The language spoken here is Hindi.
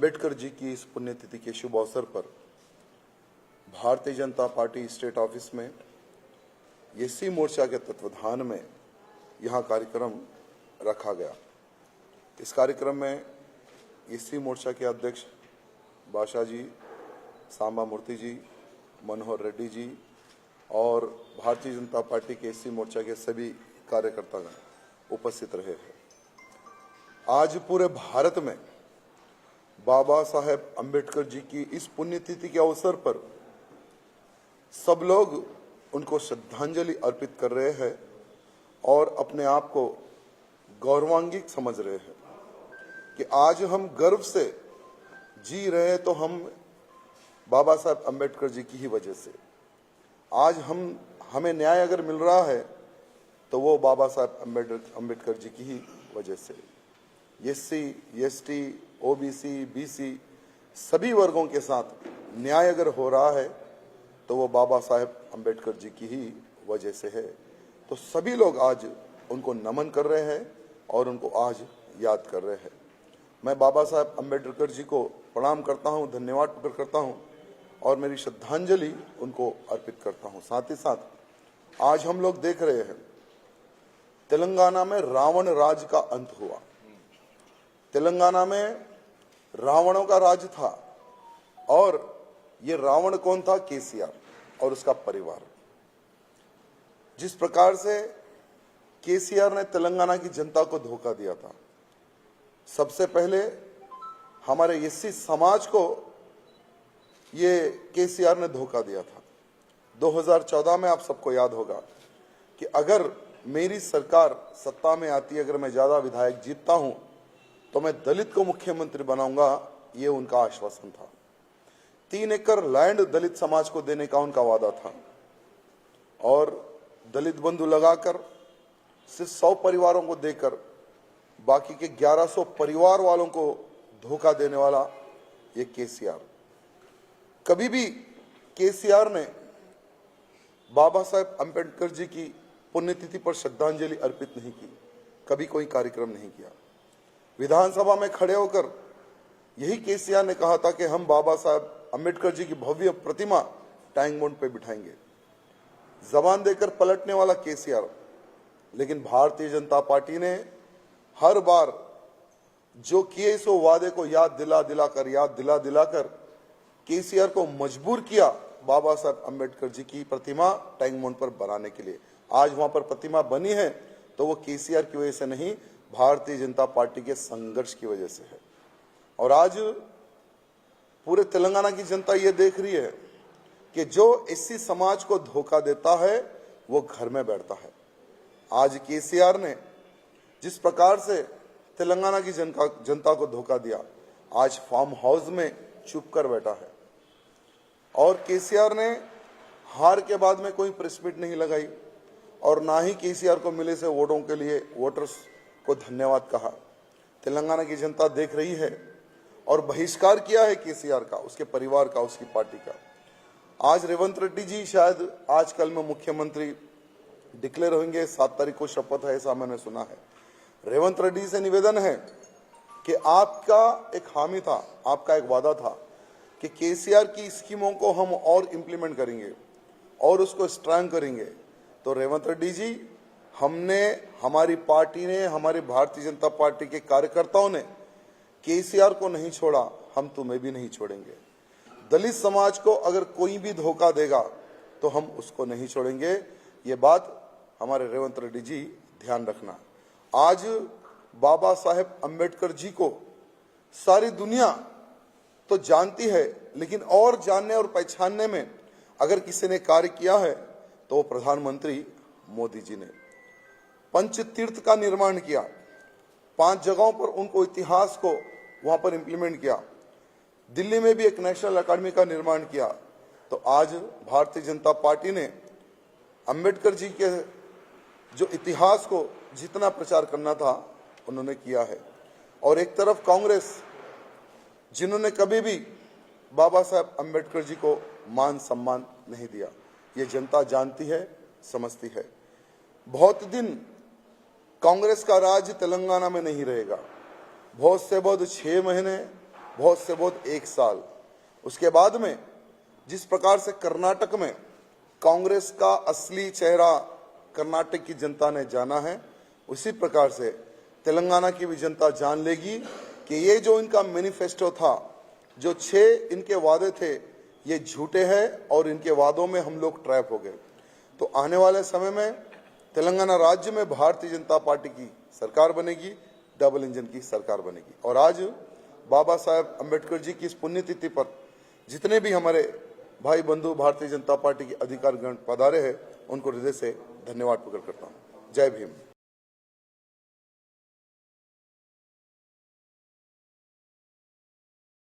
अंबेडकर जी की इस पुण्यतिथि के शुभ अवसर पर Bharatiya Janata party state office में एससी मोर्चा के तत्वाधान में यहां कार्यक्रम रखा गया। इस कार्यक्रम में एससी मोर्चा के अध्यक्ष बादशाह जी, सांबा मूर्ति जी, मनोहर रेड्डी जी और भारतीय जनता पार्टी के एससी मोर्चा के सभी कार्यकर्तागण उपस्थित रहे हैं। आज पूरे भारत में बाबा साहेब अंबेडकर जी की इस पुण्यतिथि के अवसर पर सब लोग उनको श्रद्धांजलि अर्पित कर रहे हैं और अपने आप को गौरवान्वित समझ रहे हैं कि आज हम गर्व से जी रहे हैं तो हम बाबा साहेब अंबेडकर जी की ही वजह से। आज हमें न्याय अगर मिल रहा है तो वो बाबा साहेब अंबेडकर जी की ही वजह से। एससी, एसटी, ओबीसी, बीसी सभी वर्गों के साथ न्याय अगर हो रहा है तो वो बाबा साहेब अंबेडकर जी की ही वजह से है। तो सभी लोग आज उनको नमन कर रहे हैं और उनको आज याद कर रहे हैं। मैं बाबा साहेब अंबेडकर जी को प्रणाम करता हूं, धन्यवाद प्रकट करता हूं और मेरी श्रद्धांजलि उनको अर्पित करता हूं। साथ ही साथ आज हम लोग देख रहे हैं तेलंगाना में रावण राज का अंत हुआ। तेलंगाना में रावणों का राज था और ये रावण कौन था? केसीआर और उसका परिवार। जिस प्रकार से केसीआर ने तेलंगाना की जनता को धोखा दिया था, सबसे पहले हमारे एससी समाज को ये केसीआर ने धोखा दिया था। 2014 में आप सबको याद होगा कि अगर मेरी सरकार सत्ता में आती, अगर मैं ज्यादा विधायक जीतता हूं तो मैं दलित को मुख्यमंत्री बनाऊंगा, ये उनका आश्वासन था। 3 एकड़ लैंड दलित समाज को देने का उनका वादा था और दलित बंधु लगाकर सिर्फ 100 परिवारों को देकर बाकी के 1100 परिवार वालों को धोखा देने वाला ये केसीआर। कभी भी केसीआर ने बाबा साहेब अंबेडकर जी की पुण्यतिथि पर श्रद्धांजलि अर्पित नहीं की, कभी कोई कार्यक्रम नहीं किया। विधानसभा में खड़े होकर यही केसीआर ने कहा था कि हम बाबा साहेब अंबेडकर जी की भव्य प्रतिमा टैंक बंड पे बिठाएंगे। जबान देकर पलटने वाला केसीआर, लेकिन भारतीय जनता पार्टी ने हर बार जो किए सो वादे को याद दिलाकर केसीआर को मजबूर किया बाबा साहेब अंबेडकर जी की प्रतिमा टैंक बंड पर बनाने के लिए। आज वहां पर प्रतिमा बनी है तो वो केसीआर की वजह से नहीं, भारतीय जनता पार्टी के संघर्ष की वजह से है। और आज पूरे तेलंगाना की जनता ये देख रही है कि जो एससी समाज को धोखा देता है वो घर में बैठता है। आज केसीआर ने जिस प्रकार से तेलंगाना की जनता को धोखा दिया, आज फार्म हाउस में चुप कर बैठा है। और केसीआर ने हार के बाद में कोई प्रेस मीट नहीं लगाई और ना ही केसीआर को मिले से वोटों के लिए वोटर्स को धन्यवाद कहा। तेलंगाना की जनता देख रही है और बहिष्कार किया है केसीआर का, उसके परिवार का, उसकी पार्टी का। आज रेवंत रेड्डी जी शायद आज कल में मुख्यमंत्री डिक्लेयर होंगे, 7 तारीख को शपथ है, ऐसा मैंने सुना है। रेवंत रेड्डी से निवेदन है कि आपका एक हामी था, आपका एक वादा था कि केसीआर की स्कीमों को हम और इंप्लीमेंट करेंगे और उसको स्ट्रांग करेंगे। तो रेवंत रेड्डी जी, हमारी पार्टी ने, हमारी भारतीय जनता पार्टी के कार्यकर्ताओं ने केसीआर को नहीं छोड़ा, हम तुम्हें भी नहीं छोड़ेंगे। दलित समाज को अगर कोई भी धोखा देगा तो हम उसको नहीं छोड़ेंगे। ये बात हमारे रेवंत रेड्डी जी ध्यान रखना। आज बाबा साहेब अंबेडकर जी को सारी दुनिया तो जानती है, लेकिन और जानने और पहचानने में अगर किसी ने कार्य किया है तो वो प्रधानमंत्री मोदी जी ने। पंच तीर्थ का निर्माण किया, 5 जगहों पर उनको इतिहास को वहां पर इंप्लीमेंट किया। दिल्ली में भी एक नेशनल अकेडमी का निर्माण किया। तो आज भारतीय जनता पार्टी ने अंबेडकर जी के जो इतिहास को जितना प्रचार करना था उन्होंने किया है। और एक तरफ कांग्रेस, जिन्होंने कभी भी बाबा साहेब अंबेडकर जी को मान सम्मान नहीं दिया, ये जनता जानती है, समझती है। बहुत दिन कांग्रेस का राज तेलंगाना में नहीं रहेगा। बहुत से बहुत 6 महीने बहुत से बहुत 1 साल। उसके बाद में जिस प्रकार से कर्नाटक में कांग्रेस का असली चेहरा कर्नाटक की जनता ने जाना है, उसी प्रकार से तेलंगाना की भी जनता जान लेगी कि ये जो इनका मैनिफेस्टो था, जो 6 इनके वादे थे, ये झूठे हैं और इनके वादों में हम लोग ट्रैप हो गए। तो आने वाले समय में तेलंगाना राज्य में भारतीय जनता पार्टी की सरकार बनेगी, डबल इंजन की सरकार बनेगी। और आज बाबा साहेब अम्बेडकर जी की इस पुण्यतिथि पर जितने भी हमारे भाई बंधु भारतीय जनता पार्टी के अधिकारीगण पधारे हैं, उनको हृदय से धन्यवाद प्रकट करता हूँ। जय भीम।